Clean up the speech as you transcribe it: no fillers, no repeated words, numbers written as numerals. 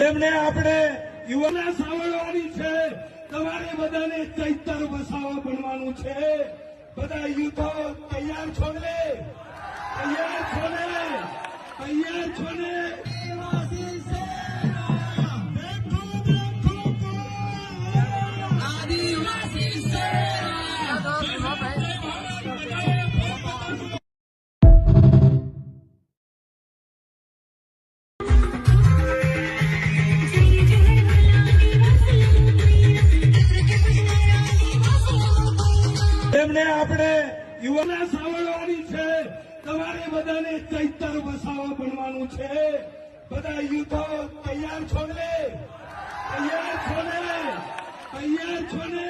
એમને આપણે યુવાના સાંભળવાની છે. તમારે બધાને ચૈતર વસાવા બનવાનું છે. બધા યુથો તૈયાર છો ને? તૈયાર છો ને? તૈયાર છો ને? એમને આપણે યુવાના સાંભળવાની છે. તમારે બધાને ચૈતર વસાવા બનવાનું છે. બધા યુથો તૈયાર છો ને? તૈયાર છો ને? તૈયાર છો ને?